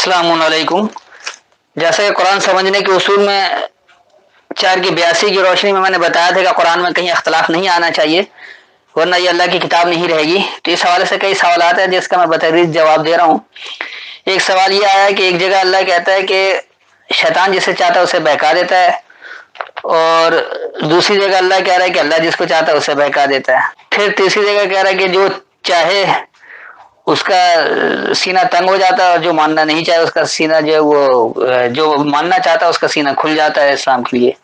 अस्सलाम वालेकुम। जैसे कि कुरान समझने के उसूल में 4 की 82 की रोशनी में मैंने बताया था कि कुरान में कहीं अख्तलाफ नहीं आना चाहिए वरना ये अल्लाह की किताब नहीं रहेगी। तो इस हवाले से कई सवाल हैं जिसका मैं बतदरीज जवाब दे रहा हूँ। एक सवाल ये आया कि एक जगह अल्लाह कहता है कि शैतान जिसे चाहता है उसे बहका देता है, और दूसरी जगह अल्लाह कह रहा है कि अल्लाह जिसको चाहता है उसे बहका देता है। फिर तीसरी जगह कह रहा है कि जो चाहे उसका सीना तंग हो जाता है और जो मानना नहीं चाहे उसका सीना जो है वो जो मानना चाहता है उसका सीना खुल जाता है इस्लाम के लिए।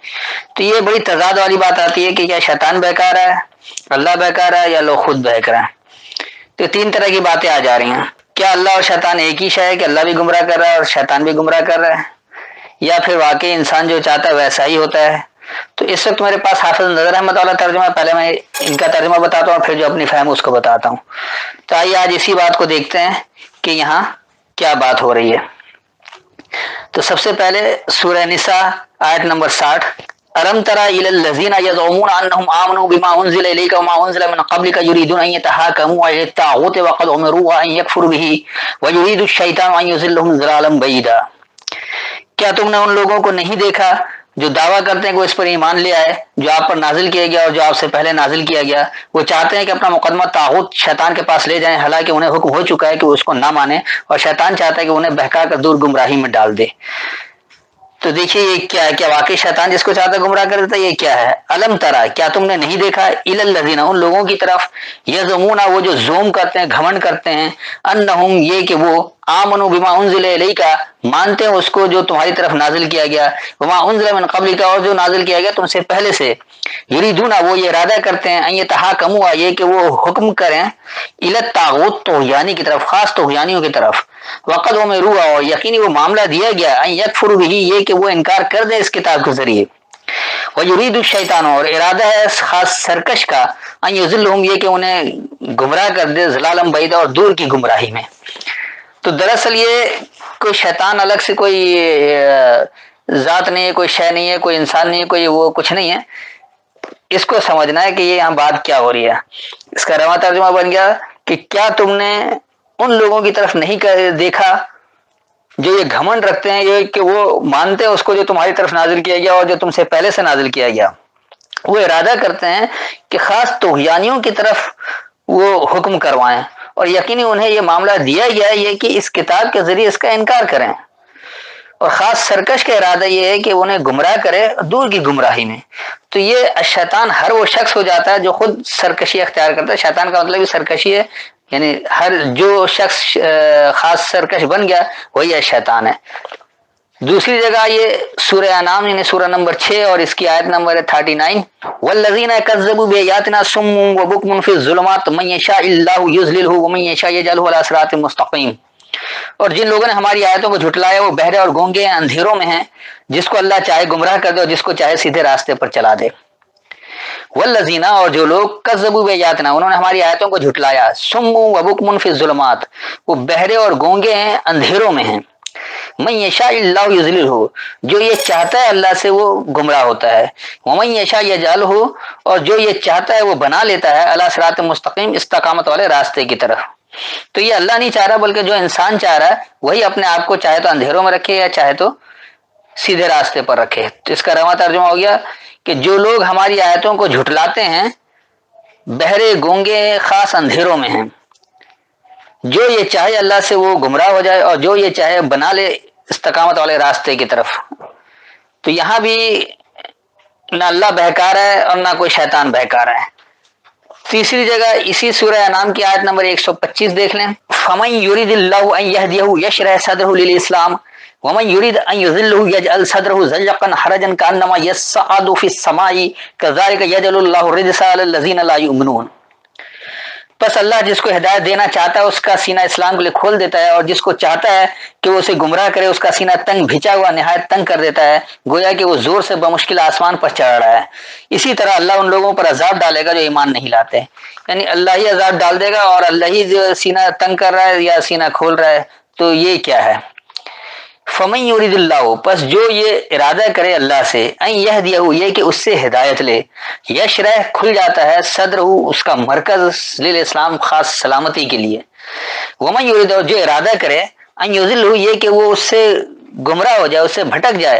तो ये बड़ी तजाद वाली बात आती है कि क्या शैतान बहका रहा है, अल्लाह बहका रहा है, या लोग खुद बहक रहे हैं। तो 3 तरह की बातें आ जा रही हैं। क्या अल्लाह और शैतान एक ही शय है कि अल्लाह भी गुमराह कर रहा है और शैतान भी गुमराह कर रहा है, या फिर वाकई इंसान जो चाहता है वैसा ही होता है। तो इस वक्त मेरे पास हाफिज नजर अहमद वाला तर्जुमा, पहले मैं इनका तर्जुमा बताता हूँ, फिर जो अपनी फहम उसको बताता हूँ। तो आइए आज इसी बात को देखते हैं कि यहाँ क्या बात हो रही है। तो सबसे पहले सूरह निसा आयत नंबर 60, अलम तरा इलल लज़ीना यज़उमून अन्नहुम आमनू बिमा उनज़िला इलैका वमा उनज़िला मिन क़ब्लिका युरीदून अन यतहाकमू इला त्ताग़ूत वक़द उमिरू अन यकफ़ुरू बिही व युरीदु अश-शैतानु अन युज़िल्लहुम ज़लालन बईदा। क्या तुमने उन लोगों को नहीं देखा जो दावा करते हैं कि वो इस पर ईमान ले आए जो आप पर नाजिल किया गया और जो आपसे पहले नाजिल किया गया। वो चाहते हैं कि अपना मुकदमा तागूत शैतान के पास ले जाएं, हालांकि उन्हें हुक्म हो चुका है कि वो उसको ना माने, और शैतान चाहता है कि उन्हें बहका कर दूर गुमराही में डाल दे। तो देखिए ये क्या है, क्या वाकई शैतान जिसको चाहता है गुमराह कर देता है? ये क्या है? अलम तरा, क्या तुमने नहीं देखा, इलल लज़ीना, उन लोगों की तरफ, यज़मुना, वो जो जोम करते हैं, घमंड करते हैं, अन्नहुम, ये कि वो, आमनु बिमा उनज़िला इलैका, मानते हैं उसको जो तुम्हारी तरफ नाजिल किया गया, वमा उनज़िला मिन क़ब्लिका, और जो नाजिल किया गया तुमसे पहले से, युरीदूना, वो ये इरादा करते हैं, अन यतहाकमू, ये कि वो हुक्म करें, इला तागूत, तोग़यानी की तरफ, खास तोग़यानियों की तरफ, वक़द उमिरू, और यकीनी वो मामला दिया गया, अन यकफुरू बिही, ये कि वो इनकार कर दे इस किताब के जरिए, व युरीदु शैतान, और इरादा है खास सरकश का, अन युज़िल्लहुम, ये कि उन्हें गुमराह कर दे, ज़लालन बईदा, और दूर की गुमराही में। तो दरअसल ये कोई शैतान अलग से कोई जात नहीं है, कोई शय नहीं है, कोई इंसान नहीं है, कोई वो कुछ नहीं है। इसको समझना है कि ये यहाँ बात क्या हो रही है। इसका रवा तर्जुमा बन गया कि क्या तुमने उन लोगों की तरफ नहीं देखा जो ये घमंड रखते हैं, ये कि वो मानते हैं उसको जो तुम्हारी तरफ नाजिल किया गया और जो तुमसे पहले से नाजिल किया गया। वो इरादा करते हैं कि खास तोग़यानियों की तरफ वो हुक्म करवाएं, और यकीनी उन्हें ये मामला दिया गया है ये कि इस किताब के जरिए इसका इनकार करें, और खास सरकश का इरादा ये है कि उन्हें गुमराह करे दूर की गुमराही में। तो ये शैतान हर वो शख्स हो जाता है जो खुद सरकशी अख्तियार करता है। शैतान का मतलब भी सरकशी है, यानी हर जो शख्स खास सरकश बन गया वही है शैतान है। दूसरी जगह ये सूरह अनाम यानी सूरह नंबर 6 और इसकी आयत नंबर 39, वल्लज़ीना कज़्ज़बू बिआयातिना सुम्मुन व बुकमुन फ़ी ज़ुलुमात मन यशाइल्लाहु युज़लिलहु व मन यशा यजअलहु अला सिरातिन मुस्तक़ीम। और जिन लोगों ने हमारी आयतों को झुटलाया वो बहरे और गूंगे अंधेरों में हैं, जिसको अल्लाह चाहे गुमराह कर दे और जिसको चाहे सीधे रास्ते पर चला दे। वल्लज़ीना, और जो लोग कज़्ज़बू बिआयातिना, उन्होंने हमारी आयतों को झुटलाया, सुम्मुन व बुकमुन फ़ी ज़ुलुमात, वो बहरे और गूंगे हैं, अंधेरों में हैं। मन यशाइल्लाहु युज़लिलहु, जो ये चाहता है अल्लाह से वो गुमराह होता है। वमन यशा यजअलहु, और जो ये चाहता है वो बना लेता है अला सिरातिन मुस्तक़ीम, इस्तकामत वाले रास्ते की तरफ। तो ये अल्लाह नहीं चाह रहा, बल्कि जो इंसान चाह रहा है वही अपने आप को चाहे तो अंधेरों में रखे या चाहे तो सीधे रास्ते पर रखे। तो इसका रवा तर्जुमा हो गया कि जो लोग हमारी आयतों को झुटलाते हैं बहरे गूंगे खास अंधेरों में हैं, जो ये चाहे अल्लाह से वो गुमराह हो जाए और जो ये चाहे बना ले इस्तकामत वाले रास्ते की तरफ। तो यहाँ भी ना अल्लाह बहका रहा है और ना कोई शैतान बहका रहा है। तीसरी जगह इसी सूरह अनाम की आयत नंबर 125 देख लें, फमन युरिदिल्लाहु अन यहदियहु यशरह सदरहु लिल इस्लाम वमन युरिद अन युज़िल्लहु यजअल सदरहु ज़यक़न हरजन कअन्नमा यस्अदु फ़िस समाई कज़ालिका यजअलुल्लाहु रिजसा अलल्लज़ीना ला युमिनून। बस अल्लाह जिसको हिदायत देना चाहता है उसका सीना इस्लाम के लिए खोल देता है, और जिसको चाहता है कि वो उसे गुमराह करे उसका सीना तंग भिंचा हुआ निहायत तंग कर देता है, गोया कि वो जोर से बमुश्किल आसमान पर चढ़ रहा है। इसी तरह अल्लाह उन लोगों पर अजाब डालेगा जो ईमान नहीं लाते, यानी अल्लाह ही अजाब डाल देगा और अल्लाह ही जो सीना तंग कर रहा है या सीना खोल रहा है। तो ये क्या है? फमन युरिदिल्लाहु, बस जो ये इरादा करे अल्लाह से, अन यहदियहु, ये कि उससे हिदायत ले, यशरह खुल जाता है, सदरहु उसका मरकज, लिल इस्लाम खास सलामती के लिए। वमन युरिद, जो इरादा करे ان یضلہ یہ کہ وہ اس سے گمراہ ہو جائے، اس سے بھٹک جائے،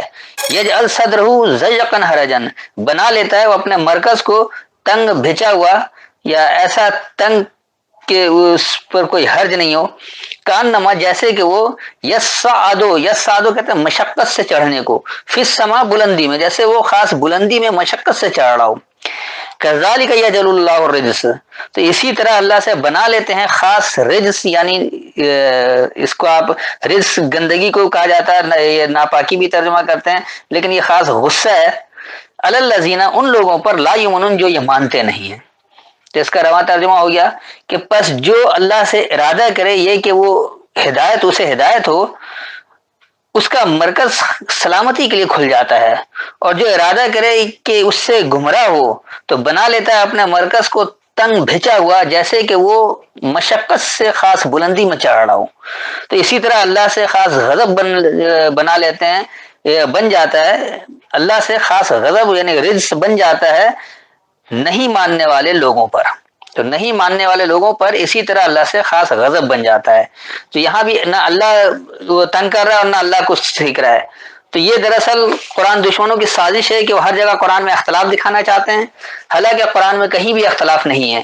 یجعل صدرہ ضیقا حرجا بنا لیتا ہے وہ اپنے مرکز کو تنگ بھیچا ہوا یا ایسا تنگ کہ اس پر کوئی حرج نہیں ہو، کانما جیسے کہ وہ یسعدو کہتے ہیں مشقت سے چڑھنے کو، فی السما بلندی میں، جیسے وہ خاص بلندی میں مشقت سے چڑھ رہا ہو، کذالک یجعل اللہ الرجس تو اسی طرح اللہ سے بنا لیتے ہیں خاص رجس، یعنی اس کو آپ رجس گندگی کو کہا جاتا ہے، یہ ناپاکی بھی ترجمہ کرتے ہیں، لیکن یہ خاص غصہ ہے، علی الذین ان لوگوں پر لا یؤمنون جو یہ مانتے نہیں ہیں۔ تو اس کا رواں ترجمہ ہو گیا کہ پس جو اللہ سے ارادہ کرے یہ کہ وہ ہدایت اسے ہدایت ہو، اس کا مرکز سلامتی کے لیے کھل جاتا ہے، اور جو ارادہ کرے کہ اس سے گمراہ ہو تو بنا لیتا ہے اپنے مرکز کو تنگ بھیچا ہوا، جیسے کہ وہ مشقت سے خاص بلندی میں چڑھ رہا ہو۔ تو اسی طرح اللہ سے خاص غضب بنا لیتے ہیں، بن جاتا ہے اللہ سے خاص غضب یعنی رجس بن جاتا ہے نہیں ماننے والے لوگوں پر، تو نہیں ماننے والے لوگوں پر اسی طرح اللہ سے خاص غضب بن جاتا ہے۔ تو یہاں بھی نہ اللہ وہ تنگ کر رہا ہے اور نہ اللہ کو سیکھ رہا ہے۔ تو یہ دراصل قرآن دشمنوں کی سازش ہے کہ وہ ہر جگہ قرآن میں اختلاف دکھانا چاہتے ہیں، حالانکہ قرآن میں کہیں بھی اختلاف نہیں ہے،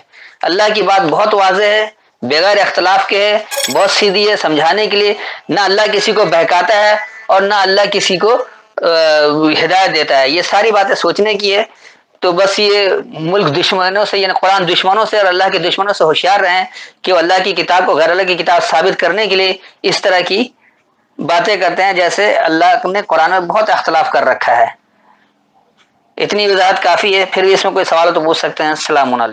اللہ کی بات بہت واضح ہے، بغیر اختلاف کے ہے، بہت سیدھی ہے، سمجھانے کے لیے نہ اللہ کسی کو بہکاتا ہے اور نہ اللہ کسی کو ہدایت دیتا ہے، یہ ساری باتیں سوچنے کی ہے۔ تو بس یہ ملک دشمنوں سے یعنی قرآن دشمنوں سے اور اللہ کے دشمنوں سے ہوشیار رہیں کہ وہ اللہ کی کتاب کو غیر اللہ کی کتاب ثابت کرنے کے لیے اس طرح کی باتیں کرتے ہیں جیسے اللہ نے قرآن میں بہت اختلاف کر رکھا ہے۔ اتنی وضاحت کافی ہے، پھر بھی اس میں کوئی سوال ہو تو پوچھ سکتے ہیں۔ السلام علیکم۔